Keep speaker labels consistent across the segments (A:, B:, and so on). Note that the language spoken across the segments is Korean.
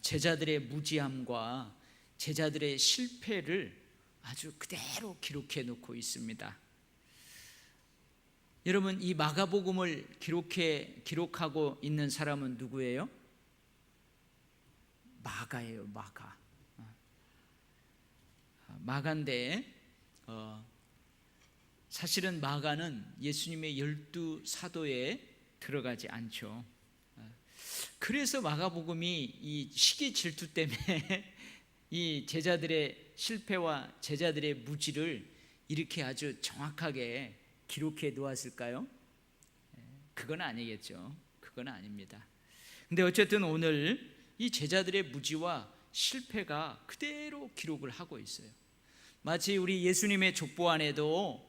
A: 제자들의 무지함과 제자들의 실패를 아주 그대로 기록해 놓고 있습니다. 여러분, 이 마가복음을 기록하고 있는 사람은 누구예요? 마가예요. 마가인데 사실은 마가는 예수님의 12사도에 들어가지 않죠. 그래서 마가복음이 이 시기 질투 때문에 이 제자들의 실패와 제자들의 무지를 이렇게 아주 정확하게 기록해 놓았을까요? 그건 아니겠죠. 그건 아닙니다. 근데 어쨌든 오늘 이 제자들의 무지와 실패가 그대로 기록을 하고 있어요. 마치 우리 예수님의 족보 안에도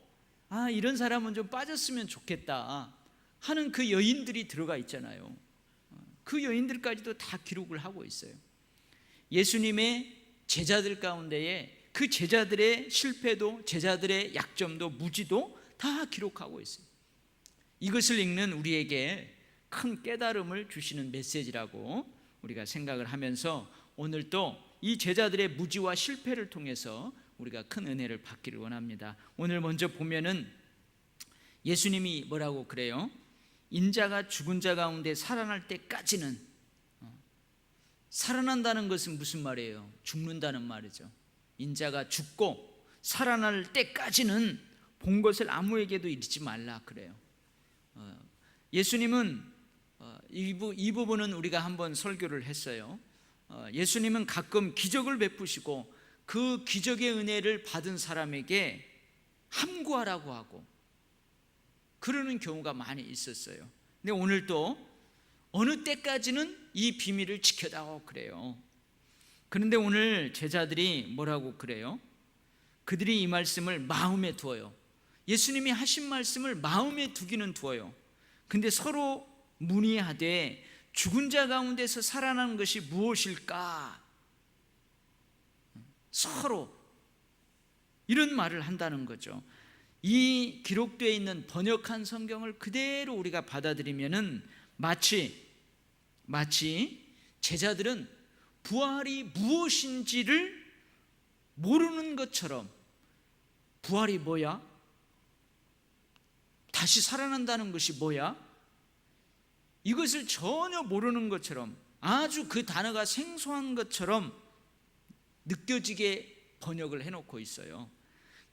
A: 이런 사람은 좀 빠졌으면 좋겠다 하는 그 여인들이 들어가 있잖아요. 그 여인들까지도 다 기록을 하고 있어요. 예수님의 제자들 가운데에 그 제자들의 실패도, 제자들의 약점도, 무지도 다 기록하고 있어요. 이것을 읽는 우리에게 큰 깨달음을 주시는 메시지라고 우리가 생각을 하면서 오늘 또 이 제자들의 무지와 실패를 통해서 우리가 큰 은혜를 받기를 원합니다. 오늘 먼저 보면은 예수님이 뭐라고 그래요? 인자가 죽은 자 가운데 살아날 때까지는, 살아난다는 것은 무슨 말이에요? 죽는다는 말이죠. 인자가 죽고 살아날 때까지는 본 것을 아무에게도 이르지 말라 그래요. 예수님은 이 부분은 우리가 한번 설교를 했어요. 예수님은 가끔 기적을 베푸시고 그 기적의 은혜를 받은 사람에게 함구하라고 하고 그러는 경우가 많이 있었어요. 근데 오늘도 어느 때까지는 이 비밀을 지켜다오 그래요. 그런데 오늘 제자들이 뭐라고 그래요? 그들이 이 말씀을 마음에 두어요. 예수님이 하신 말씀을 마음에 두기는 두어요. 근데 서로 문의하되 죽은 자 가운데서 살아난 것이 무엇일까? 서로 이런 말을 한다는 거죠. 이 기록되어 있는 번역한 성경을 그대로 우리가 받아들이면은 마치 제자들은 부활이 무엇인지를 모르는 것처럼, 부활이 뭐야? 다시 살아난다는 것이 뭐야? 이것을 전혀 모르는 것처럼, 아주 그 단어가 생소한 것처럼 느껴지게 번역을 해놓고 있어요.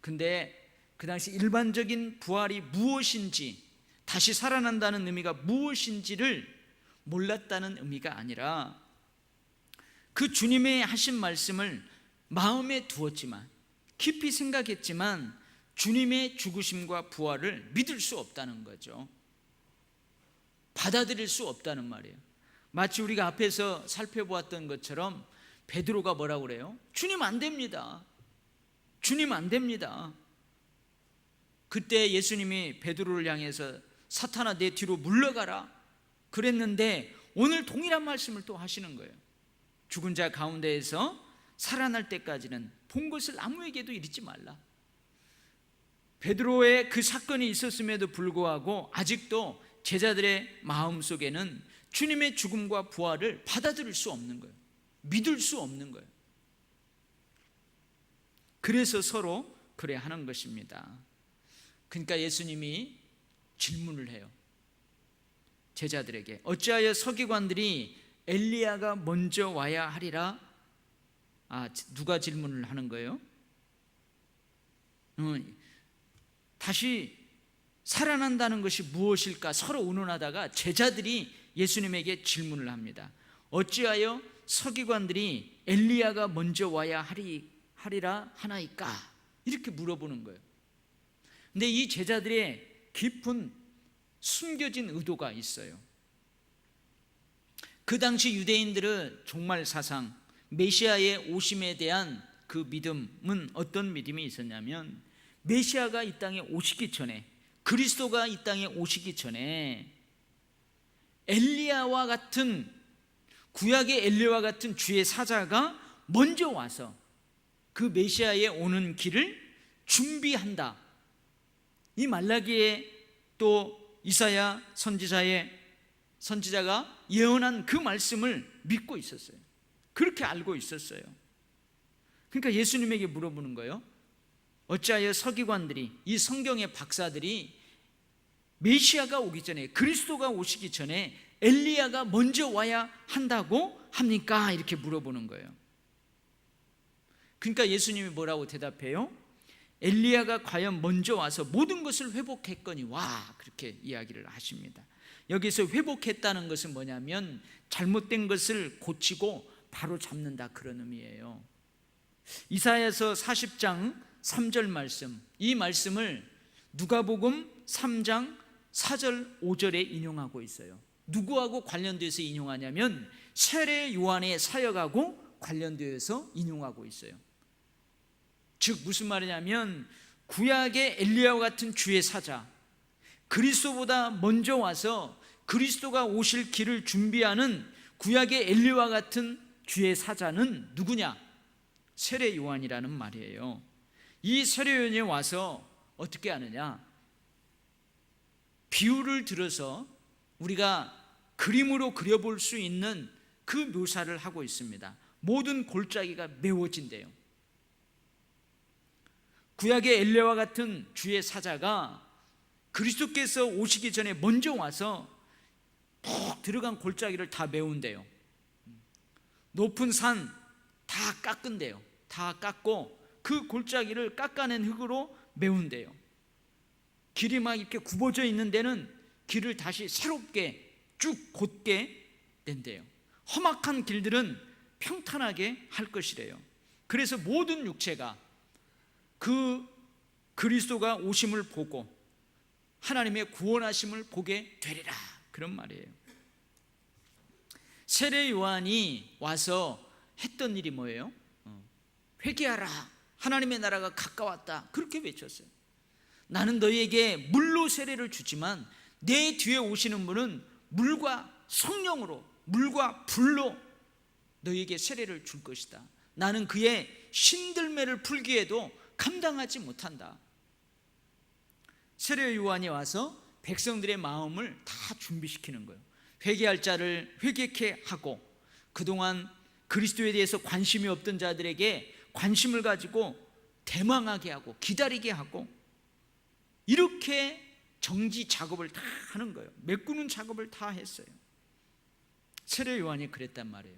A: 근데 그 당시 일반적인 부활이 무엇인지, 다시 살아난다는 의미가 무엇인지를 몰랐다는 의미가 아니라 그 주님의 하신 말씀을 마음에 두었지만, 깊이 생각했지만 주님의 죽으심과 부활을 믿을 수 없다는 거죠. 받아들일 수 없다는 말이에요. 마치 우리가 앞에서 살펴보았던 것처럼 베드로가 뭐라고 그래요? 주님 안 됩니다. 주님 안 됩니다. 그때 예수님이 베드로를 향해서 사탄아 내 뒤로 물러가라 그랬는데 오늘 동일한 말씀을 또 하시는 거예요. 죽은 자 가운데에서 살아날 때까지는 본 것을 아무에게도 이르지 말라. 베드로의 그 사건이 있었음에도 불구하고 아직도 제자들의 마음속에는 주님의 죽음과 부활을 받아들일 수 없는 거예요. 믿을 수 없는 거예요. 그래서 서로 그래 하는 것입니다. 그러니까 예수님이 질문을 해요. 제자들에게 어찌하여 서기관들이 엘리야가 먼저 와야 하리라? 누가 질문을 하는 거예요? 다시 살아난다는 것이 무엇일까 서로 의논하다가 제자들이 예수님에게 질문을 합니다. 어찌하여 서기관들이 엘리야가 먼저 와야 하리라 하나이까? 이렇게 물어보는 거예요. 근데 이 제자들의 깊은 숨겨진 의도가 있어요. 그 당시 유대인들은 종말 사상, 메시아의 오심에 대한 그 믿음은 어떤 믿음이 있었냐면, 메시아가 이 땅에 오시기 전에, 그리스도가 이 땅에 오시기 전에 엘리야와 같은, 구약의 엘리야와 같은 주의 사자가 먼저 와서 그 메시아의 오는 길을 준비한다. 이 말라기에 또 이사야 선지자가 예언한 그 말씀을 믿고 있었어요. 그렇게 알고 있었어요. 그러니까 예수님에게 물어보는 거예요. 어찌하여 서기관들이, 이 성경의 박사들이 메시아가 오기 전에, 그리스도가 오시기 전에 엘리야가 먼저 와야 한다고 합니까? 이렇게 물어보는 거예요. 그러니까 예수님이 뭐라고 대답해요? 엘리야가 과연 먼저 와서 모든 것을 회복했거니와, 그렇게 이야기를 하십니다. 여기서 회복했다는 것은 뭐냐면 잘못된 것을 고치고 바로 잡는다, 그런 의미예요. 이사야서 40장 3절 말씀, 이 말씀을 누가복음 3장 4절 5절에 인용하고 있어요. 누구하고 관련돼서 인용하냐면 세례 요한의 사역하고 관련되어서 인용하고 있어요. 즉 무슨 말이냐면 구약의 엘리야와 같은 주의 사자, 그리스도보다 먼저 와서 그리스도가 오실 길을 준비하는 구약의 엘리야와 같은 주의 사자는 누구냐? 세례 요한이라는 말이에요. 이 세례 요한이 와서 어떻게 하느냐? 비유를 들어서 우리가 그림으로 그려볼 수 있는 그 묘사를 하고 있습니다. 모든 골짜기가 메워진대요. 구약의 엘리야와 같은 주의 사자가 그리스도께서 오시기 전에 먼저 와서 푹 들어간 골짜기를 다 메운대요. 높은 산 다 깎은대요. 다 깎고 그 골짜기를 깎아낸 흙으로 메운대요. 길이 막 이렇게 굽어져 있는 데는 길을 다시 새롭게 쭉 곧게 낸대요. 험악한 길들은 평탄하게 할 것이래요. 그래서 모든 육체가 그 그리스도가 오심을 보고 하나님의 구원하심을 보게 되리라, 그런 말이에요. 세례 요한이 와서 했던 일이 뭐예요? 회개하라, 하나님의 나라가 가까웠다, 그렇게 외쳤어요. 나는 너희에게 물로 세례를 주지만 내 뒤에 오시는 분은 물과 성령으로, 물과 불로 너희에게 세례를 줄 것이다. 나는 그의 신들매를 풀기에도 감당하지 못한다. 세례 요한이 와서 백성들의 마음을 다 준비시키는 거예요. 회개할 자를 회개케 하고, 그동안 그리스도에 대해서 관심이 없던 자들에게 관심을 가지고 대망하게 하고 기다리게 하고, 이렇게 정지 작업을 다 하는 거예요. 메꾸는 작업을 다 했어요. 세례 요한이 그랬단 말이에요.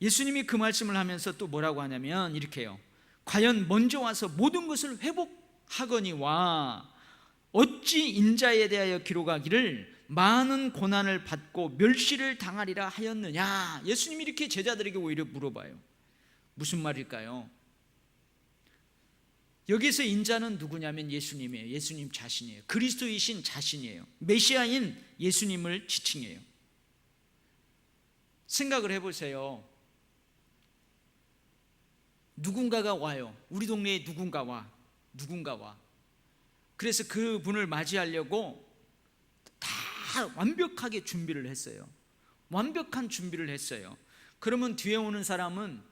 A: 예수님이 그 말씀을 하면서 또 뭐라고 하냐면 이렇게요. 과연 먼저 와서 모든 것을 회복하거니와 어찌 인자에 대하여 기록하기를 많은 고난을 받고 멸시를 당하리라 하였느냐. 예수님이 이렇게 제자들에게 오히려 물어봐요. 무슨 말일까요? 여기서 인자는 누구냐면 예수님이에요. 예수님 자신이에요. 그리스도이신 자신이에요. 메시아인 예수님을 지칭해요. 생각을 해보세요. 누군가가 와요. 우리 동네에 누군가 와. 그래서 그 분을 맞이하려고 다 완벽하게 준비를 했어요. 완벽한 준비를 했어요. 그러면 뒤에 오는 사람은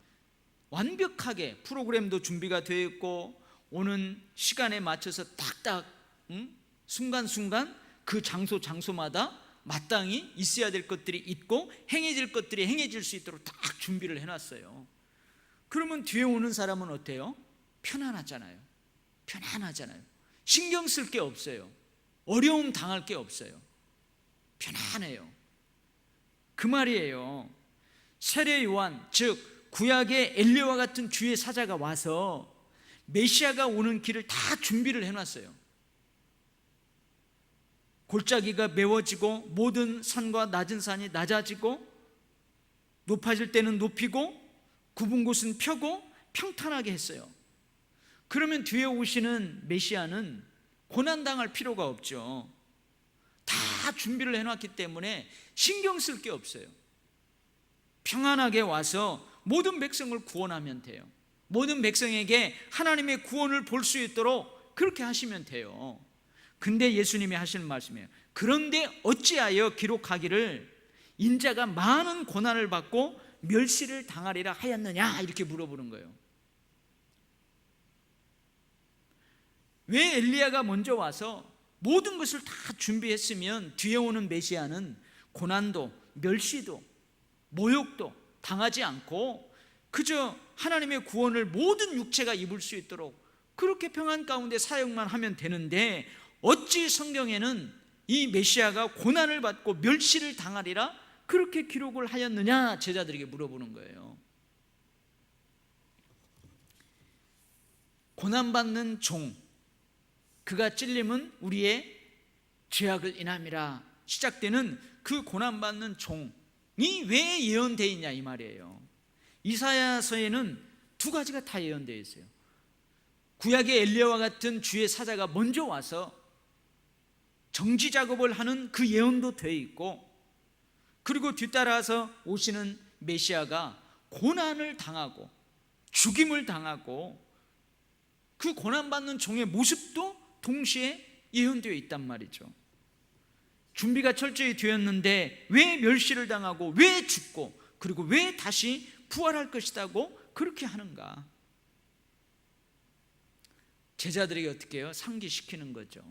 A: 완벽하게 프로그램도 준비가 되어 있고 오는 시간에 맞춰서 딱딱 순간순간 그 장소마다 마땅히 있어야 될 것들이 있고 행해질 것들이 행해질 수 있도록 딱 준비를 해놨어요. 그러면 뒤에 오는 사람은 어때요? 편안하잖아요. 신경 쓸 게 없어요. 어려움 당할 게 없어요. 편안해요. 그 말이에요. 세례 요한, 즉 구약의 엘리야와 같은 주의 사자가 와서 메시아가 오는 길을 다 준비를 해놨어요. 골짜기가 메워지고 모든 산과 낮은 산이 낮아지고 높아질 때는 높이고 굽은 곳은 펴고 평탄하게 했어요. 그러면 뒤에 오시는 메시아는 고난당할 필요가 없죠. 다 준비를 해놨기 때문에 신경 쓸 게 없어요. 평안하게 와서 모든 백성을 구원하면 돼요. 모든 백성에게 하나님의 구원을 볼 수 있도록 그렇게 하시면 돼요. 근데 예수님이 하시는 말씀이에요. 그런데 어찌하여 기록하기를 인자가 많은 고난을 받고 멸시를 당하리라 하였느냐, 이렇게 물어보는 거예요. 왜 엘리야가 먼저 와서 모든 것을 다 준비했으면 뒤에 오는 메시아는 고난도 멸시도 모욕도 당하지 않고 그저 하나님의 구원을 모든 육체가 입을 수 있도록 그렇게 평안 가운데 사역만 하면 되는데, 어찌 성경에는 이 메시아가 고난을 받고 멸시를 당하리라 그렇게 기록을 하였느냐 제자들에게 물어보는 거예요. 고난받는 종, 그가 찔림은 우리의 죄악을 인함이라 시작되는 그 고난받는 종이 왜 예언되어 있냐 이 말이에요. 이사야서에는 두 가지가 다 예언되어 있어요. 구약의 엘리야와 같은 주의 사자가 먼저 와서 정지 작업을 하는 그 예언도 되어 있고, 그리고 뒤따라서 오시는 메시아가 고난을 당하고 죽임을 당하고 그 고난받는 종의 모습도 동시에 예언되어 있단 말이죠. 준비가 철저히 되었는데 왜 멸시를 당하고 왜 죽고 그리고 왜 다시 부활할 것이라고 그렇게 하는가? 제자들에게 어떻게 해요? 상기시키는 거죠.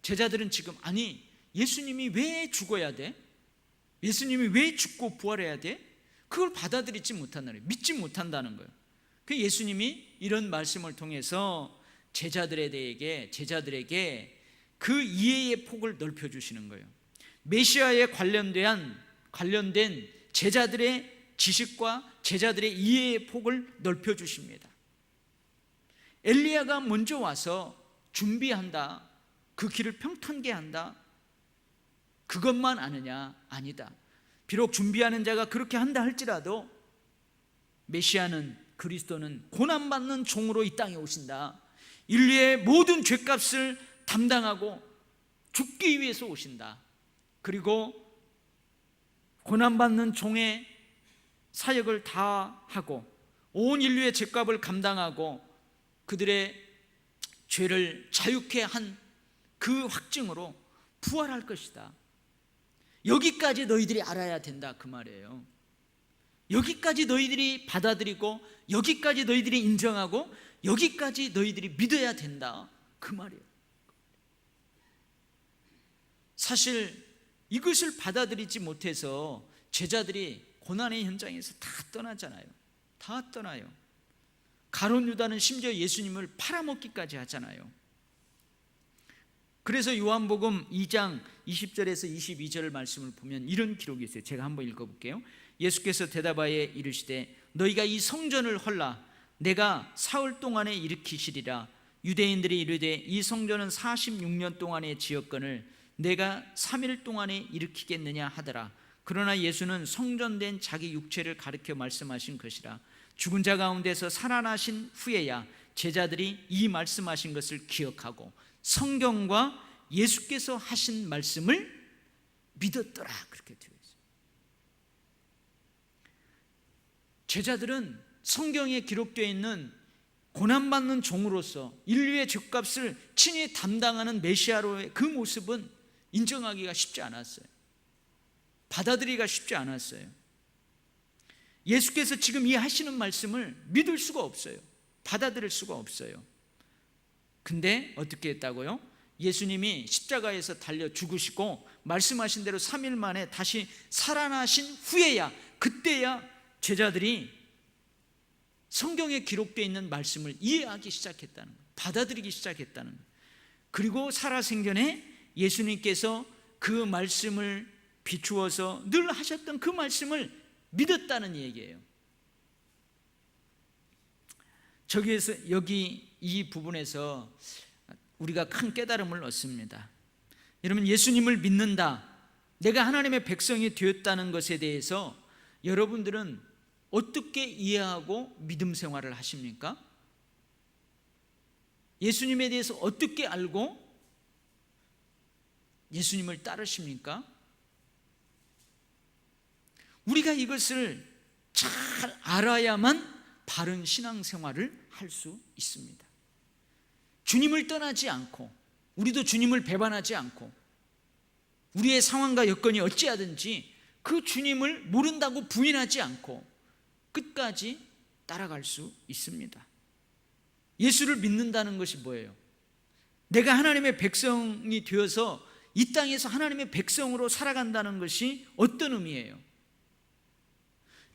A: 제자들은 지금 아니 예수님이 왜 죽어야 돼? 예수님이 왜 죽고 부활해야 돼? 그걸 받아들이지 못한다는 거예요. 믿지 못한다는 거예요. 그 예수님이 이런 말씀을 통해서 제자들에게 그 이해의 폭을 넓혀주시는 거예요. 메시아에 관련된 제자들의 지식과 제자들의 이해의 폭을 넓혀주십니다. 엘리야가 먼저 와서 준비한다, 그 길을 평탄게 한다, 그것만 아느냐? 아니다. 비록 준비하는 자가 그렇게 한다 할지라도 메시아는, 그리스도는 고난받는 종으로 이 땅에 오신다. 인류의 모든 죄값을 담당하고 죽기 위해서 오신다. 그리고 고난받는 종의 사역을 다 하고 온 인류의 죄값을 감당하고 그들의 죄를 자유케 한 그 확증으로 부활할 것이다. 여기까지 너희들이 알아야 된다 그 말이에요. 여기까지 너희들이 받아들이고 여기까지 너희들이 인정하고 여기까지 너희들이 믿어야 된다 그 말이에요. 사실 이것을 받아들이지 못해서 제자들이 고난의 현장에서 다 떠나잖아요. 다 떠나요. 가룟 유다는 심지어 예수님을 팔아먹기까지 하잖아요. 그래서 요한복음 2장 20절에서 22절 말씀을 보면 이런 기록이 있어요. 제가 한번 읽어볼게요. 예수께서 대답하여 이르시되 너희가 이 성전을 헐라 내가 사흘 동안에 일으키시리라. 유대인들이 이르되 이 성전은 46년 동안의 지었건을 내가 3일 동안에 일으키겠느냐 하더라. 그러나 예수는 성전된 자기 육체를 가리켜 말씀하신 것이라. 죽은 자 가운데서 살아나신 후에야 제자들이 이 말씀하신 것을 기억하고 성경과 예수께서 하신 말씀을 믿었더라 그렇게 되어 있어요. 제자들은 성경에 기록되어 있는 고난받는 종으로서 인류의 죄값을 친히 담당하는 메시아로의 그 모습은 인정하기가 쉽지 않았어요. 받아들이기가 쉽지 않았어요. 예수께서 지금 이 하시는 말씀을 믿을 수가 없어요. 받아들일 수가 없어요. 근데 어떻게 했다고요? 예수님이 십자가에서 달려 죽으시고 말씀하신 대로 3일 만에 다시 살아나신 후에야, 그때야 제자들이 성경에 기록되어 있는 말씀을 이해하기 시작했다는 거예요. 받아들이기 시작했다는 거예요. 그리고 살아생전에 예수님께서 그 말씀을 비추어서 늘 하셨던 그 말씀을 믿었다는 얘기예요. 여기 이 부분에서 우리가 큰 깨달음을 얻습니다. 여러분, 예수님을 믿는다, 내가 하나님의 백성이 되었다는 것에 대해서 여러분들은 어떻게 이해하고 믿음 생활을 하십니까? 예수님에 대해서 어떻게 알고 예수님을 따르십니까? 우리가 이것을 잘 알아야만 바른 신앙생활을 할 수 있습니다. 주님을 떠나지 않고 우리도 주님을 배반하지 않고 우리의 상황과 여건이 어찌하든지 그 주님을 모른다고 부인하지 않고 끝까지 따라갈 수 있습니다. 예수를 믿는다는 것이 뭐예요? 내가 하나님의 백성이 되어서 이 땅에서 하나님의 백성으로 살아간다는 것이 어떤 의미예요?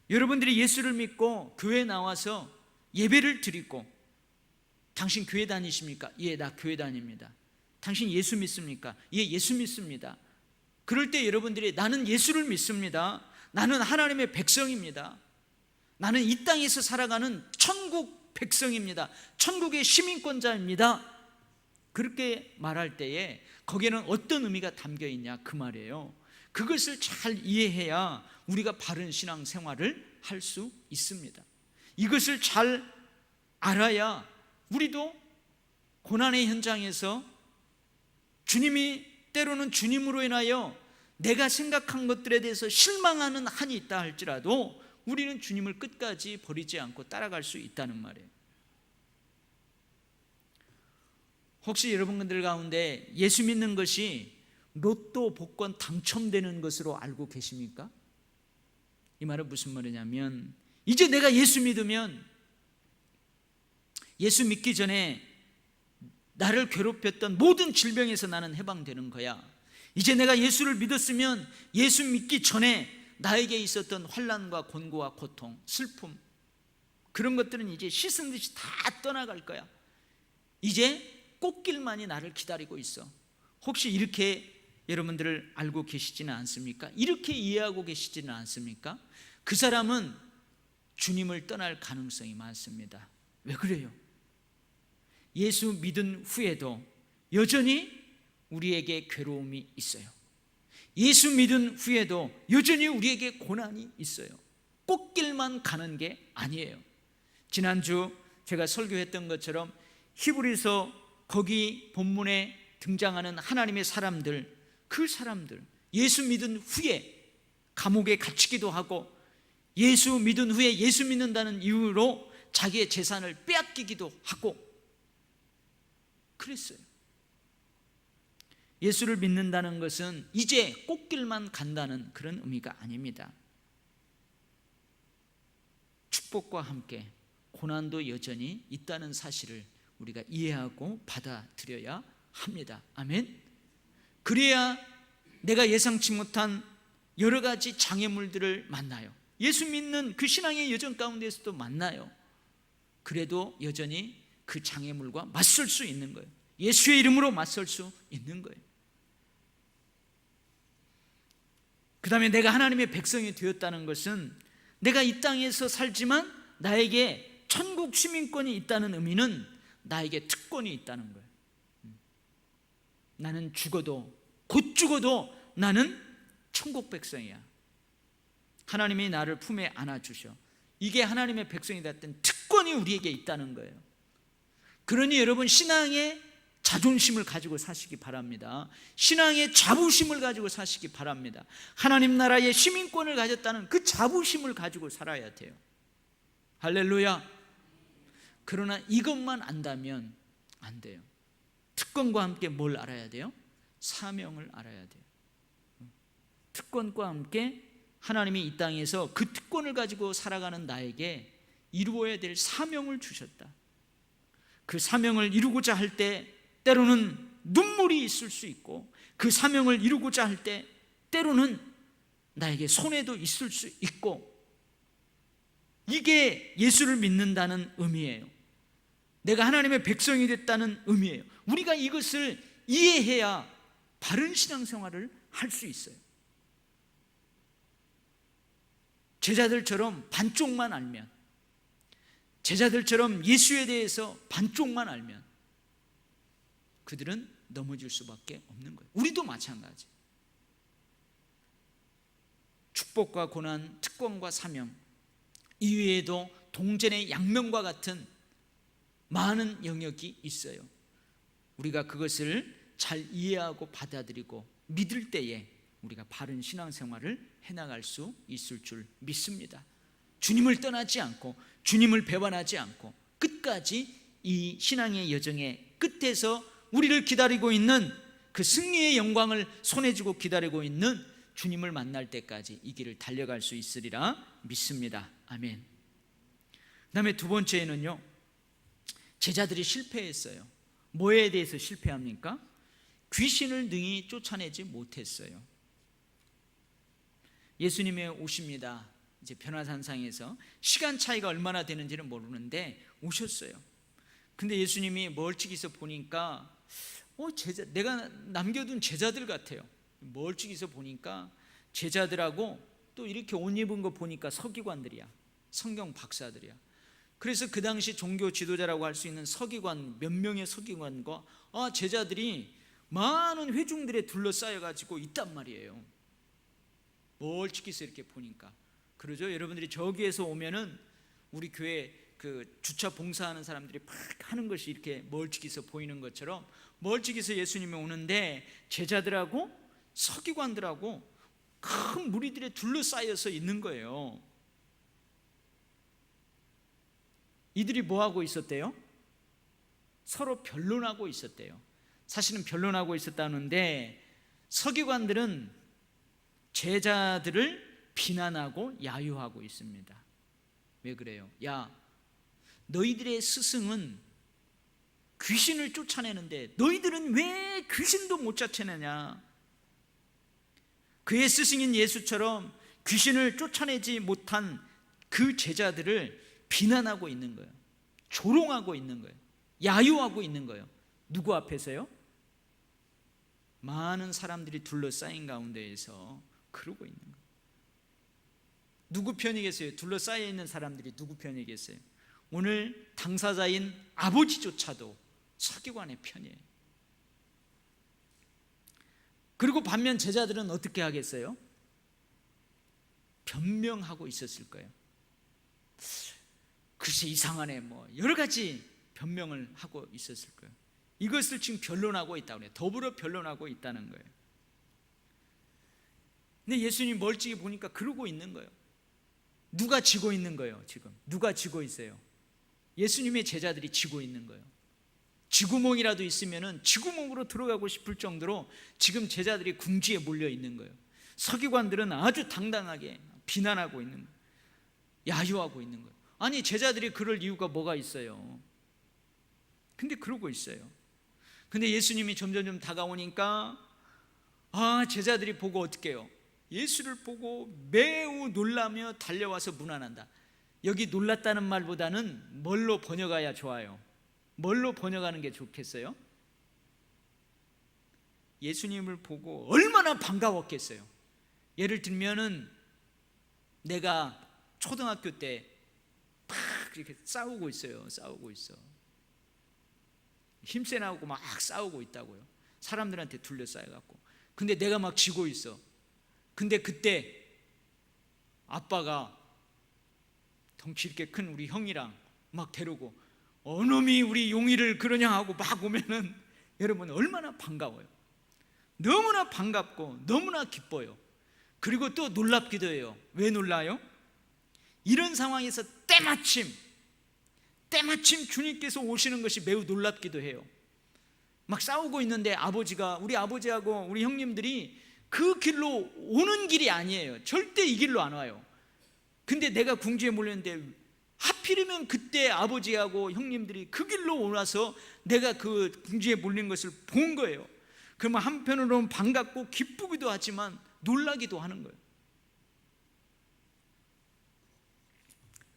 A: 여러분들이 예수를 믿고 교회에 나와서 예배를 드리고, 당신 교회 다니십니까? 예, 나 교회 다닙니다. 당신 예수 믿습니까? 예, 예수 믿습니다. 그럴 때 여러분들이 나는 예수를 믿습니다, 나는 하나님의 백성입니다, 나는 이 땅에서 살아가는 천국 백성입니다, 천국의 시민권자입니다, 그렇게 말할 때에 거기에는 어떤 의미가 담겨 있냐 그 말이에요. 그것을 잘 이해해야 우리가 바른 신앙 생활을 할 수 있습니다. 이것을 잘 알아야 우리도 고난의 현장에서 주님이 때로는 주님으로 인하여 내가 생각한 것들에 대해서 실망하는 한이 있다 할지라도 우리는 주님을 끝까지 버리지 않고 따라갈 수 있다는 말이에요. 혹시 여러분들 가운데 예수 믿는 것이 로또 복권 당첨되는 것으로 알고 계십니까? 이 말은 무슨 말이냐면, 이제 내가 예수 믿으면 예수 믿기 전에 나를 괴롭혔던 모든 질병에서 나는 해방되는 거야. 이제 내가 예수를 믿었으면 예수 믿기 전에 나에게 있었던 환난과 곤고와 고통, 슬픔, 그런 것들은 이제 씻은 듯이 다 떠나갈 거야. 이제 꽃길만이 나를 기다리고 있어. 혹시 이렇게 여러분들을 알고 계시지는 않습니까? 이렇게 이해하고 계시지는 않습니까? 그 사람은 주님을 떠날 가능성이 많습니다. 왜 그래요? 예수 믿은 후에도 여전히 우리에게 괴로움이 있어요. 예수 믿은 후에도 여전히 우리에게 고난이 있어요. 꽃길만 가는 게 아니에요. 지난주 제가 설교했던 것처럼 히브리서 거기 본문에 등장하는 하나님의 사람들, 그 사람들 예수 믿은 후에 감옥에 갇히기도 하고, 예수 믿은 후에 예수 믿는다는 이유로 자기의 재산을 빼앗기기도 하고 그랬어요. 예수를 믿는다는 것은 이제 꽃길만 간다는 그런 의미가 아닙니다. 축복과 함께 고난도 여전히 있다는 사실을 우리가 이해하고 받아들여야 합니다. 아멘. 그래야 내가 예상치 못한 여러 가지 장애물들을 만나요. 예수 믿는 그 신앙의 여정 가운데서도 만나요. 그래도 여전히 그 장애물과 맞설 수 있는 거예요. 예수의 이름으로 맞설 수 있는 거예요. 그 다음에 내가 하나님의 백성이 되었다는 것은 내가 이 땅에서 살지만 나에게 천국 시민권이 있다는 의미는 나에게 특권이 있다는 거예요. 나는 죽어도, 곧 죽어도 나는 천국 백성이야. 하나님이 나를 품에 안아주셔. 이게 하나님의 백성이 됐던 특권이 우리에게 있다는 거예요. 그러니 여러분, 신앙의 자존심을 가지고 사시기 바랍니다. 신앙의 자부심을 가지고 사시기 바랍니다. 하나님 나라의 시민권을 가졌다는 그 자부심을 가지고 살아야 돼요. 할렐루야. 그러나 이것만 안다면 안 돼요. 특권과 함께 뭘 알아야 돼요? 사명을 알아야 돼요. 특권과 함께 하나님이 이 땅에서 그 특권을 가지고 살아가는 나에게 이루어야 될 사명을 주셨다. 그 사명을 이루고자 할 때 때로는 눈물이 있을 수 있고, 그 사명을 이루고자 할 때 때로는 나에게 손해도 있을 수 있고, 이게 예수를 믿는다는 의미예요. 내가 하나님의 백성이 됐다는 의미예요. 우리가 이것을 이해해야 바른 신앙생활을 할 수 있어요. 제자들처럼 반쪽만 알면, 제자들처럼 예수에 대해서 반쪽만 알면 그들은 넘어질 수밖에 없는 거예요. 우리도 마찬가지. 축복과 고난, 특권과 사명, 이외에도 동전의 양면과 같은 많은 영역이 있어요. 우리가 그것을 잘 이해하고 받아들이고 믿을 때에 우리가 바른 신앙생활을 해나갈 수 있을 줄 믿습니다. 주님을 떠나지 않고 주님을 배반하지 않고 끝까지 이 신앙의 여정의 끝에서 우리를 기다리고 있는 그 승리의 영광을 손에 쥐고 기다리고 있는 주님을 만날 때까지 이 길을 달려갈 수 있으리라 믿습니다. 아멘. 그 다음에 두 번째는요, 제자들이 실패했어요. 뭐에 대해서 실패합니까? 귀신을 능히 쫓아내지 못했어요. 예수님이 오십니다. 이제 변화산상에서 시간 차이가 얼마나 되는지는 모르는데 오셨어요. 근데 예수님이 멀찍이서 보니까 내가 남겨둔 제자들 같아요. 멀찍이서 보니까 제자들하고 또 이렇게 옷 입은 거 보니까 서기관들이야. 성경 박사들이야. 그래서 그 당시 종교 지도자라고 할 수 있는 서기관, 몇 명의 서기관과 제자들이 많은 회중들에 둘러싸여가지고 있단 말이에요. 멀찍이서 이렇게 보니까. 그러죠? 여러분들이 저기에서 오면은 우리 교회 그 주차 봉사하는 사람들이 막 하는 것이 이렇게 멀찍이서 보이는 것처럼 멀찍이서 예수님이 오는데 제자들하고 서기관들하고 큰 무리들에 둘러싸여서 있는 거예요. 이들이 뭐 하고 있었대요? 서로 변론하고 있었대요. 사실은 변론하고 있었다는데 서기관들은 제자들을 비난하고 야유하고 있습니다. 왜 그래요? 야, 너희들의 스승은 귀신을 쫓아내는데 너희들은 왜 귀신도 못 쫓아내냐? 그의 스승인 예수처럼 귀신을 쫓아내지 못한 그 제자들을 비난하고 있는 거예요. 조롱하고 있는 거예요. 야유하고 있는 거예요. 누구 앞에서요? 많은 사람들이 둘러싸인 가운데에서 그러고 있는 거예요. 누구 편이겠어요? 둘러싸여 있는 사람들이 누구 편이겠어요? 오늘 당사자인 아버지조차도 서기관의 편이에요. 그리고 반면 제자들은 어떻게 하겠어요? 변명하고 있었을 거예요. 글쎄 이상하네, 여러 가지 변명을 하고 있었을 거예요. 이것을 지금 변론하고 있다고 해요. 더불어 변론하고 있다는 거예요. 근데 예수님 멀찍이 보니까 그러고 있는 거예요. 누가 지고 있는 거예요? 지금 누가 지고 있어요? 예수님의 제자들이 지고 있는 거예요. 쥐구멍이라도 있으면은 쥐구멍으로 들어가고 싶을 정도로 지금 제자들이 궁지에 몰려 있는 거예요. 서기관들은 아주 당당하게 비난하고 있는 거예요. 야유하고 있는 거예요. 아니 제자들이 그럴 이유가 뭐가 있어요? 근데 그러고 있어요. 근데 예수님이 점점 다가오니까 제자들이 보고 어떻게 해요? 예수를 보고 매우 놀라며 달려와서 문안한다. 여기 놀랐다는 말보다는 뭘로 번역해야 좋아요? 뭘로 번역하는 게 좋겠어요? 예수님을 보고 얼마나 반가웠겠어요. 예를 들면은 내가 초등학교 때 막 이렇게 싸우고 있어요. 힘세 나오고 막 싸우고 있다고요. 사람들한테 둘러싸여갖고. 근데 내가 막 지고 있어. 근데 그때 아빠가 덩치 이렇게 큰 우리 형이랑 막 데리고 어놈이 우리 용이를 그러냐 하고 막 오면은 여러분 얼마나 반가워요. 너무나 반갑고 너무나 기뻐요. 그리고 또 놀랍기도 해요. 왜 놀라요? 이런 상황에서 때마침 주님께서 오시는 것이 매우 놀랍기도 해요. 막 싸우고 있는데 우리 아버지하고 우리 형님들이 그 길로 오는 길이 아니에요. 절대 이 길로 안 와요. 근데 내가 궁지에 몰렸는데 하필이면 그때 아버지하고 형님들이 그 길로 오라서 내가 그 궁지에 몰린 것을 본 거예요. 그러면 한편으로는 반갑고 기쁘기도 하지만 놀라기도 하는 거예요.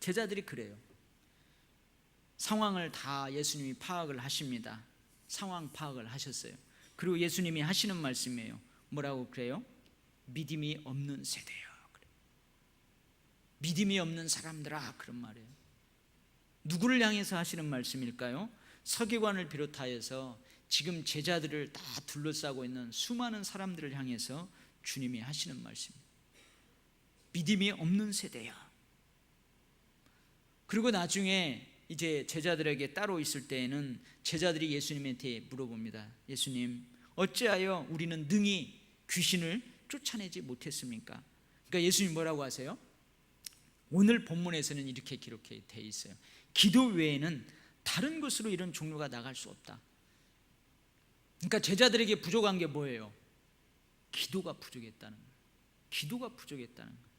A: 제자들이 그래요. 상황을 다 예수님이 파악을 하십니다. 상황 파악을 하셨어요. 그리고 예수님이 하시는 말씀이에요. 뭐라고 그래요? 믿음이 없는 세대요. 믿음이 없는 사람들아, 그런 말이에요. 누구를 향해서 하시는 말씀일까요? 서기관을 비롯하여서 지금 제자들을 다 둘러싸고 있는 수많은 사람들을 향해서 주님이 하시는 말씀입니다. 믿음이 없는 세대야. 그리고 나중에 이제 제자들에게 따로 있을 때에는 제자들이 예수님한테 물어봅니다. 예수님, 어찌하여 우리는 능히 귀신을 쫓아내지 못했습니까? 그러니까 예수님 뭐라고 하세요? 오늘 본문에서는 이렇게 기록해 있어요. 기도 외에는 다른 것으로 이런 종류가 나갈 수 없다. 그러니까 제자들에게 부족한 게 뭐예요? 기도가 부족했다는 거예요. 기도가 부족했다는 거예요.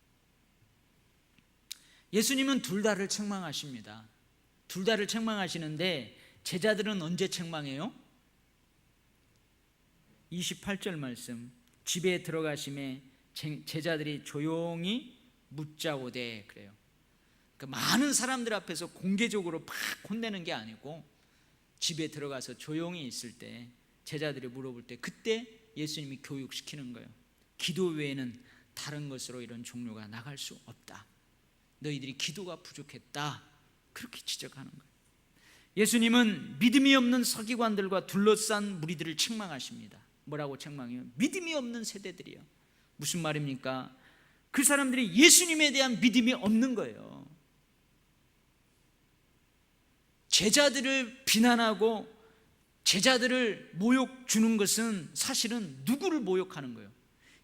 A: 예수님은 둘 다를 책망하십니다. 둘 다를 책망하시는데 제자들은 언제 책망해요? 28절 말씀. 집에 들어가심에 제자들이 조용히 묻자오되 그래요. 그러니까 많은 사람들 앞에서 공개적으로 막 혼내는 게 아니고 집에 들어가서 조용히 있을 때 제자들이 물어볼 때 그때 예수님이 교육시키는 거예요. 기도 외에는 다른 것으로 이런 종류가 나갈 수 없다. 너희들이 기도가 부족했다. 그렇게 지적하는 거예요. 예수님은 믿음이 없는 서기관들과 둘러싼 무리들을 책망하십니다. 뭐라고 책망해요? 믿음이 없는 세대들이요. 무슨 말입니까? 그 사람들이 예수님에 대한 믿음이 없는 거예요. 제자들을 비난하고 제자들을 모욕 주는 것은 사실은 누구를 모욕하는 거예요?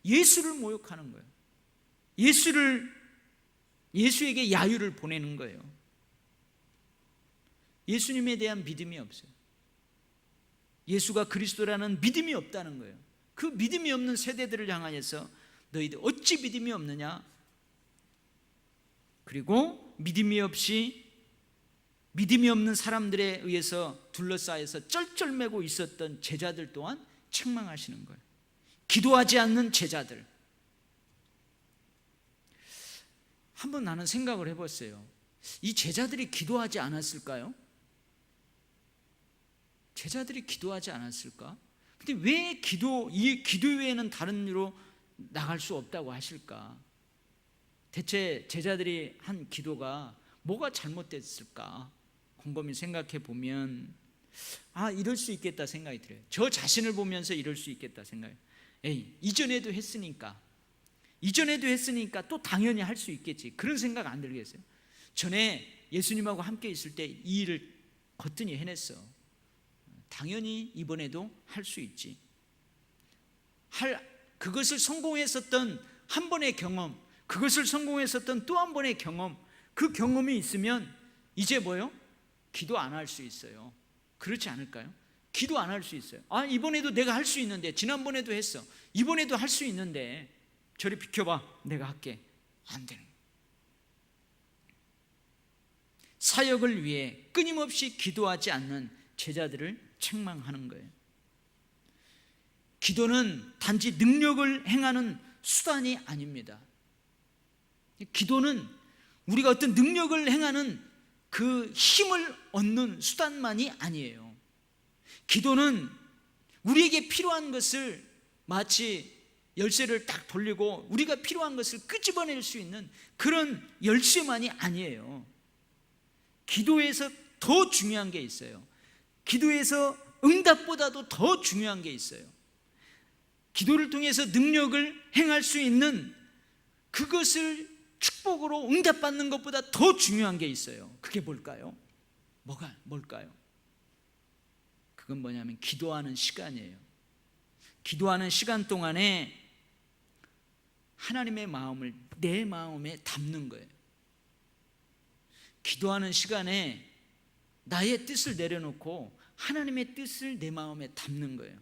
A: 예수를 모욕하는 거예요. 예수에게 야유를 보내는 거예요. 예수님에 대한 믿음이 없어요. 예수가 그리스도라는 믿음이 없다는 거예요. 그 믿음이 없는 세대들을 향하여서 너희들 어찌 믿음이 없느냐? 그리고 믿음이 없는 사람들에 의해서 둘러싸여서 쩔쩔매고 있었던 제자들 또한 책망하시는 거예요. 기도하지 않는 제자들. 한번 나는 생각을 해봤어요. 이 제자들이 기도하지 않았을까요? 제자들이 기도하지 않았을까? 근데 왜 이 기도 외에는 다른 일로 나갈 수 없다고 하실까? 대체 제자들이 한 기도가 뭐가 잘못됐을까? 곰곰이 생각해 보면 이럴 수 있겠다 생각이 들어요. 저 자신을 보면서 이럴 수 있겠다 생각해요. 이전에도 했으니까 또 당연히 할 수 있겠지. 그런 생각 안 들겠어요? 전에 예수님하고 함께 있을 때 이 일을 거뜬히 해냈어. 당연히 이번에도 할 수 있지. 그것을 성공했었던 한 번의 경험, 그것을 성공했었던 또 한 번의 경험, 그 경험이 있으면 이제 뭐요? 기도 안 할 수 있어요. 그렇지 않을까요? 기도 안 할 수 있어요. 이번에도 내가 할 수 있는데, 지난번에도 했어. 이번에도 할 수 있는데 저리 비켜봐, 내가 할게. 안 되는 거예요. 사역을 위해 끊임없이 기도하지 않는 제자들을 책망하는 거예요. 기도는 단지 능력을 행하는 수단이 아닙니다. 기도는 우리가 어떤 능력을 행하는 그 힘을 얻는 수단만이 아니에요. 기도는 우리에게 필요한 것을 마치 열쇠를 딱 돌리고 우리가 필요한 것을 끄집어낼 수 있는 그런 열쇠만이 아니에요. 기도에서 더 중요한 게 있어요. 기도에서 응답보다도 더 중요한 게 있어요. 기도를 통해서 능력을 행할 수 있는 그것을 축복으로 응답받는 것보다 더 중요한 게 있어요. 그게 뭘까요? 뭘까요? 그건 뭐냐면 기도하는 시간이에요. 기도하는 시간 동안에 하나님의 마음을 내 마음에 담는 거예요. 기도하는 시간에 나의 뜻을 내려놓고 하나님의 뜻을 내 마음에 담는 거예요.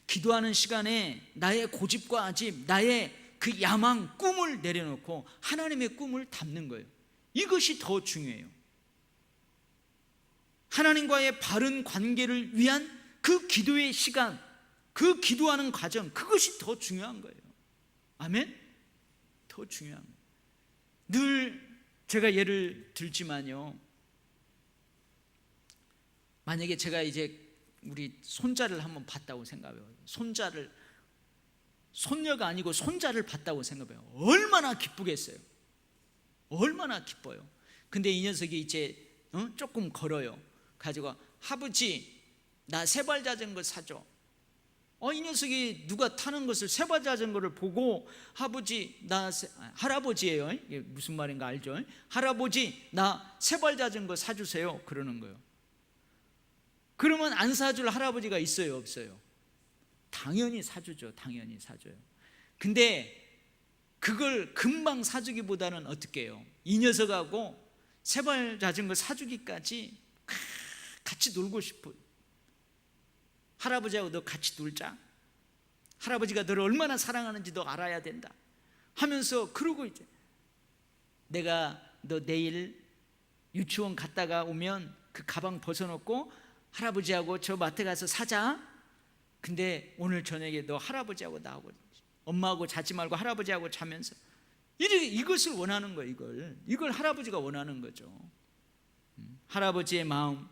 A: 기도하는 시간에 나의 고집과 아집, 나의 그 야망, 꿈을 내려놓고 하나님의 꿈을 담는 거예요. 이것이 더 중요해요. 하나님과의 바른 관계를 위한 그 기도의 시간, 그 기도하는 과정, 그것이 더 중요한 거예요. 아멘? 더 중요한 거예요. 늘 제가 예를 들지만요, 만약에 제가 이제 우리 손자를 한번 봤다고 생각해요. 손녀가 아니고 손자를 봤다고 생각해요. 얼마나 기쁘겠어요. 얼마나 기뻐요. 근데 이 녀석이 이제 조금 걸어요. 가지고 아버지 나 세발 자전거 사줘. 이 녀석이 누가 타는 것을 세발 자전거를 보고 할아버지예요. 이게 무슨 말인가 알죠? 할아버지 나 세발 자전거 사주세요. 그러는 거예요. 그러면 안 사줄 할아버지가 있어요, 없어요? 당연히 사주죠. 당연히 사줘요. 근데 그걸 금방 사주기보다는 어떻게 해요? 이 녀석하고 세발 자전거 사주기까지 같이 놀고 싶어요. 할아버지하고 너 같이 놀자. 할아버지가 너를 얼마나 사랑하는지 너 알아야 된다 하면서, 그러고 이제 내가 너 내일 유치원 갔다가 오면 그 가방 벗어놓고 할아버지하고 저 마트 가서 사자. 근데 오늘 저녁에 너 할아버지하고 나하고 엄마하고 자지 말고 할아버지하고 자면서 이것을 원하는 거예요. 이걸 할아버지가 원하는 거죠. 할아버지의 마음,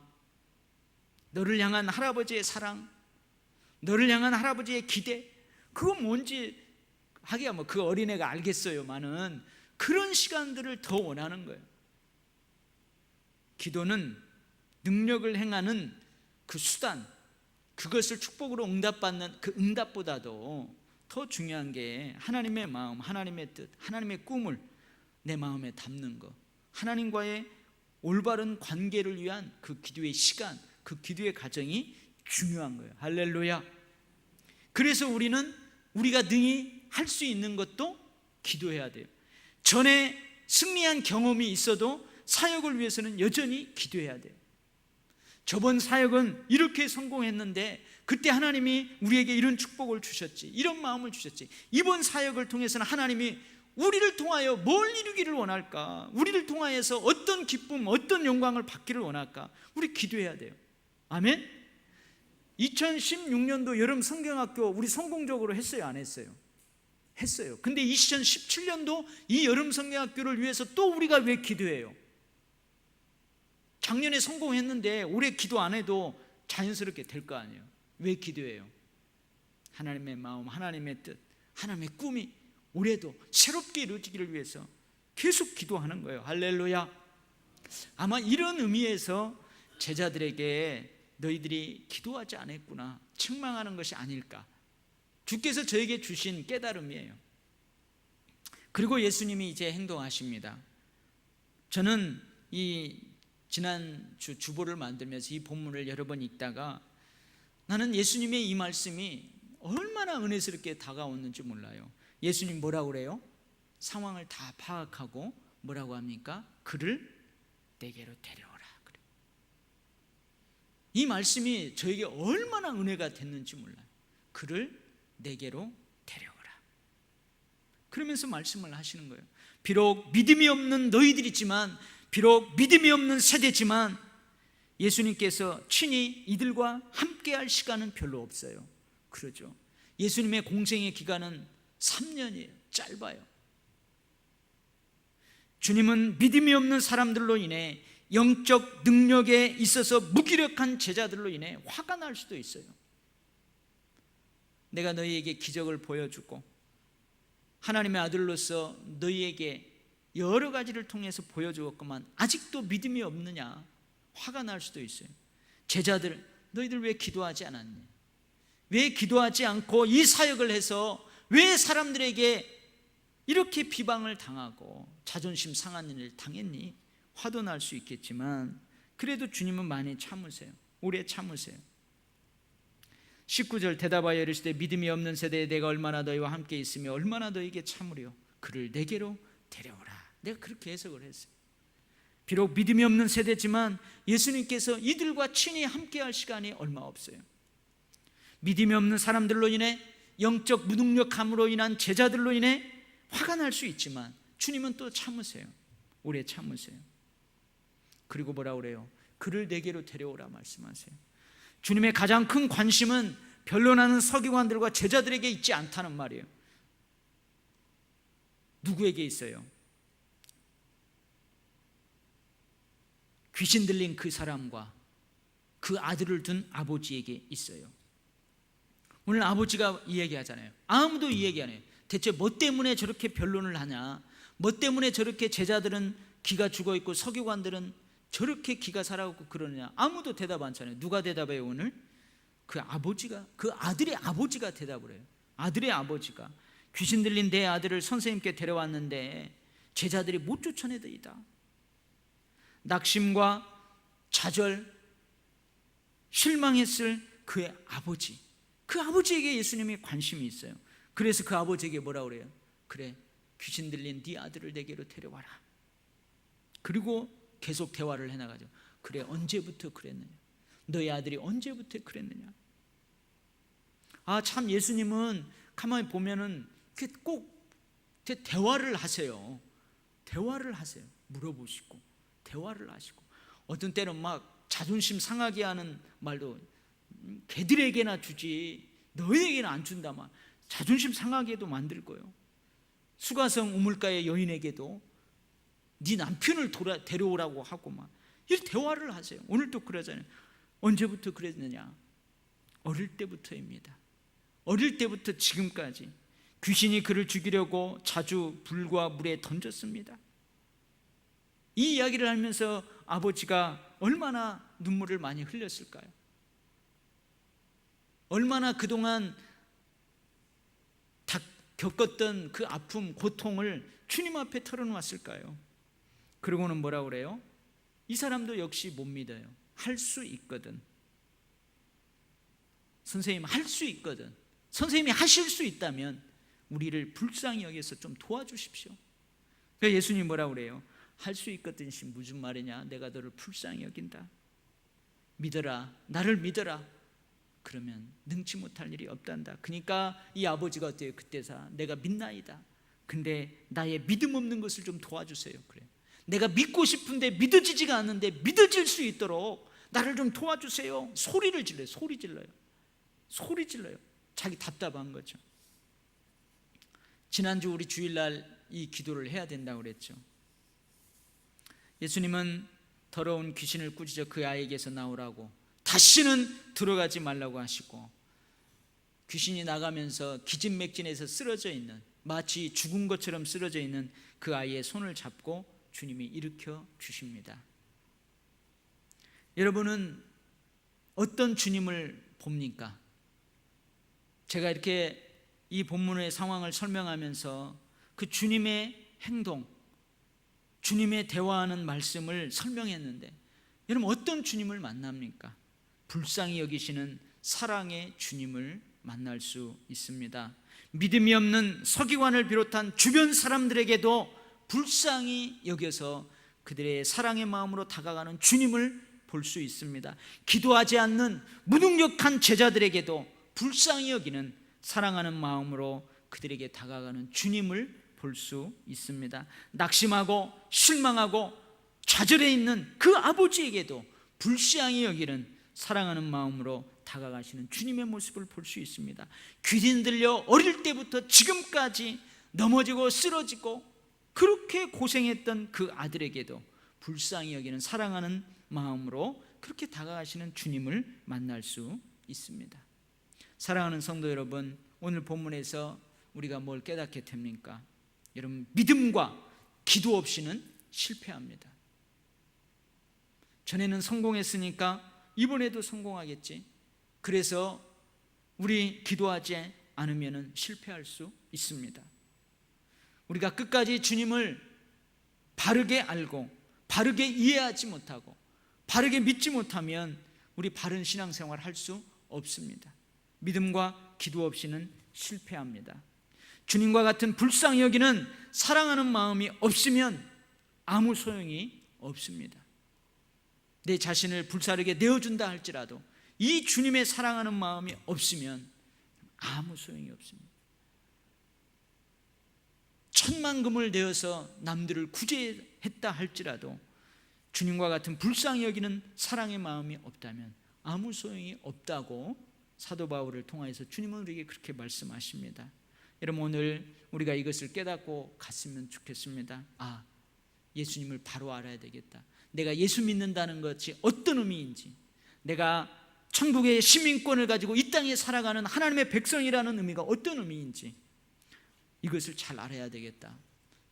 A: 너를 향한 할아버지의 사랑, 너를 향한 할아버지의 기대, 그건 뭔지 하기야 뭐 그 어린애가 알겠어요만은 그런 시간들을 더 원하는 거예요. 기도는 능력을 행하는 그 수단, 그것을 축복으로 응답받는 그 응답보다도 더 중요한 게 하나님의 마음, 하나님의 뜻, 하나님의 꿈을 내 마음에 담는 것, 하나님과의 올바른 관계를 위한 그 기도의 시간, 그 기도의 과정이 중요한 거예요. 할렐루야. 그래서 우리가 능히 할 수 있는 것도 기도해야 돼요. 전에 승리한 경험이 있어도 사역을 위해서는 여전히 기도해야 돼요. 저번 사역은 이렇게 성공했는데 그때 하나님이 우리에게 이런 축복을 주셨지, 이런 마음을 주셨지. 이번 사역을 통해서는 하나님이 우리를 통하여 뭘 이루기를 원할까, 우리를 통하여서 어떤 기쁨, 어떤 영광을 받기를 원할까, 우리 기도해야 돼요. 아멘. 2016년도 여름 성경학교 우리 성공적으로 했어요, 안 했어요? 했어요. 근데 2017년도 이 여름 성경학교를 위해서 또 우리가 왜 기도해요? 작년에 성공했는데 올해 기도 안 해도 자연스럽게 될 거 아니에요. 왜 기도해요? 하나님의 마음, 하나님의 뜻, 하나님의 꿈이 올해도 새롭게 이루어지기를 위해서 계속 기도하는 거예요. 할렐루야. 아마 이런 의미에서 제자들에게 너희들이 기도하지 않았구나, 책망하는 것이 아닐까, 주께서 저에게 주신 깨달음이에요. 그리고 예수님이 이제 행동하십니다. 저는 이 지난 주보를 만들면서 이 본문을 여러 번 읽다가 나는 예수님의 이 말씀이 얼마나 은혜스럽게 다가왔는지 몰라요. 예수님 뭐라고 그래요? 상황을 다 파악하고 뭐라고 합니까? 그를 내게로 데려오라. 그래요. 이 말씀이 저에게 얼마나 은혜가 됐는지 몰라요. 그를 내게로 데려오라. 그러면서 말씀을 하시는 거예요. 비록 믿음이 없는 너희들이지만, 비록 믿음이 없는 세대지만 예수님께서 친히 이들과 함께할 시간은 별로 없어요. 그러죠. 예수님의 공생의 기간은 3년이에요. 짧아요. 주님은 믿음이 없는 사람들로 인해, 영적 능력에 있어서 무기력한 제자들로 인해 화가 날 수도 있어요. 내가 너희에게 기적을 보여주고 하나님의 아들로서 너희에게 여러 가지를 통해서 보여주었구만, 아직도 믿음이 없느냐, 화가 날 수도 있어요. 제자들, 너희들 왜 기도하지 않았니? 왜 기도하지 않고 이 사역을 해서 왜 사람들에게 이렇게 비방을 당하고 자존심 상한 일을 당했니? 화도 날 수 있겠지만 그래도 주님은 많이 참으세요. 오래 참으세요. 19절 대답하여 이르시되 믿음이 없는 세대에 내가 얼마나 너희와 함께 있으며 얼마나 너희에게 참으려, 그를 내게로 데려오라. 내가 그렇게 해석을 했어요. 비록 믿음이 없는 세대지만 예수님께서 이들과 친히 함께할 시간이 얼마 없어요. 믿음이 없는 사람들로 인해, 영적 무능력함으로 인한 제자들로 인해 화가 날 수 있지만 주님은 또 참으세요. 오래 참으세요. 그리고 뭐라고 그래요? 그를 내게로 데려오라 말씀하세요. 주님의 가장 큰 관심은 변론하는 서기관들과 제자들에게 있지 않다는 말이에요. 누구에게 있어요? 귀신 들린 그 사람과 그 아들을 둔 아버지에게 있어요. 오늘 아버지가 이 얘기하잖아요. 아무도 이 얘기 안 해요. 대체 뭐 때문에 저렇게 변론을 하냐, 뭐 때문에 저렇게 제자들은 기가 죽어있고 서기관들은 저렇게 기가 살아있고 그러느냐, 아무도 대답 안 하잖아요. 누가 대답해요? 오늘 그 아버지가, 그 아들의 아버지가 대답을 해요. 아들의 아버지가 귀신 들린 내 아들을 선생님께 데려왔는데 제자들이 못 쫓아내더이다. 낙심과 좌절, 실망했을 그의 아버지, 그 아버지에게 예수님이 관심이 있어요. 그래서 그 아버지에게 뭐라고 그래요? 그래, 귀신 들린 네 아들을 내게로 데려와라. 그리고 계속 대화를 해나가죠. 그래, 언제부터 그랬느냐? 너희 아들이 언제부터 그랬느냐? 아, 참 예수님은 가만히 보면은 꼭 대화를 하세요. 대화를 하세요. 물어보시고 대화를 하시고, 어떤 때는 막 자존심 상하게 하는 말도 걔들에게나 주지 너희에게는 안 준다 막 자존심 상하게도 만들 거예요. 수가성 우물가의 여인에게도 네 남편을 데려오라고 하고 막 이 대화를 하세요. 오늘도 그러잖아요. 언제부터 그랬느냐? 어릴 때부터입니다. 어릴 때부터 지금까지 귀신이 그를 죽이려고 자주 불과 물에 던졌습니다. 이 이야기를 하면서 아버지가 얼마나 눈물을 많이 흘렸을까요? 얼마나 그동안 겪었던 그 아픔, 고통을 주님 앞에 털어놓았을까요? 그러고는 뭐라 그래요? 이 사람도 역시 못 믿어요. 할 수 있거든. 선생님 할 수 있거든. 선생님이 하실 수 있다면 우리를 불쌍히 여기서 좀 도와주십시오. 그래서 예수님이 뭐라 그래요? 할 수 있거든 이 무슨 말이냐? 내가 너를 불쌍히 여긴다. 믿어라. 나를 믿어라. 그러면 능치 못할 일이 없단다. 그러니까 이 아버지가 어때요? 그때사 내가 믿나이다. 근데 나의 믿음 없는 것을 좀 도와주세요. 그래. 내가 믿고 싶은데 믿어지지가 않는데 믿어질 수 있도록 나를 좀 도와주세요. 소리를 질러요. 소리 질러요. 자기 답답한 거죠. 지난주 우리 주일날 이 기도를 해야 된다고 그랬죠. 예수님은 더러운 귀신을 꾸짖어 그 아이에게서 나오라고, 다시는 들어가지 말라고 하시고, 귀신이 나가면서 기진맥진해서 쓰러져 있는, 마치 죽은 것처럼 쓰러져 있는 그 아이의 손을 잡고 주님이 일으켜 주십니다. 여러분은 어떤 주님을 봅니까? 제가 이렇게 이 본문의 상황을 설명하면서 그 주님의 행동, 주님의 대화하는 말씀을 설명했는데, 여러분 어떤 주님을 만납니까? 불쌍히 여기시는 사랑의 주님을 만날 수 있습니다. 믿음이 없는 서기관을 비롯한 주변 사람들에게도 불쌍히 여겨서 그들의 사랑의 마음으로 다가가는 주님을 볼 수 있습니다. 기도하지 않는 무능력한 제자들에게도 불쌍히 여기는 사랑하는 마음으로 그들에게 다가가는 주님을 볼 수 있습니다. 낙심하고 실망하고 좌절해 있는 그 아버지에게도 불쌍히 여기는 사랑하는 마음으로 다가가시는 주님의 모습을 볼 수 있습니다. 귀신 들려 어릴 때부터 지금까지 넘어지고 쓰러지고 그렇게 고생했던 그 아들에게도 불쌍히 여기는 사랑하는 마음으로 그렇게 다가가시는 주님을 만날 수 있습니다. 사랑하는 성도 여러분, 오늘 본문에서 우리가 뭘 깨닫게 됩니까? 여러분, 믿음과 기도 없이는 실패합니다. 전에는 성공했으니까 이번에도 성공하겠지. 그래서 우리 기도하지 않으면 실패할 수 있습니다. 우리가 끝까지 주님을 바르게 알고 바르게 이해하지 못하고 바르게 믿지 못하면 우리 바른 신앙생활 할 수 없습니다. 믿음과 기도 없이는 실패합니다. 주님과 같은 불쌍히 여기는 사랑하는 마음이 없으면 아무 소용이 없습니다. 내 자신을 불사르게 내어준다 할지라도 이 주님의 사랑하는 마음이 없으면 아무 소용이 없습니다. 천만금을 내어서 남들을 구제했다 할지라도 주님과 같은 불쌍히 여기는 사랑의 마음이 없다면 아무 소용이 없다고 사도 바울을 통하여서 주님은 우리에게 그렇게 말씀하십니다. 여러분, 오늘 우리가 이것을 깨닫고 갔으면 좋겠습니다. 예수님을 바로 알아야 되겠다. 내가 예수 믿는다는 것이 어떤 의미인지, 내가 천국의 시민권을 가지고 이 땅에 살아가는 하나님의 백성이라는 의미가 어떤 의미인지 이것을 잘 알아야 되겠다.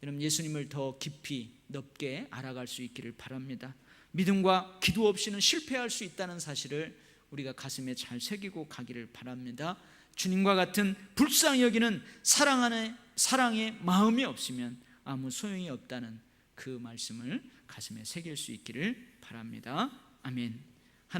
A: 여러분, 예수님을 더 깊이 넓게 알아갈 수 있기를 바랍니다. 믿음과 기도 없이는 실패할 수 있다는 사실을 우리가 가슴에 잘 새기고 가기를 바랍니다. 주님과 같은 불쌍히 여기는 사랑의 마음이 없으면 아무 소용이 없다는 그 말씀을 가슴에 새길 수 있기를 바랍니다. 아멘.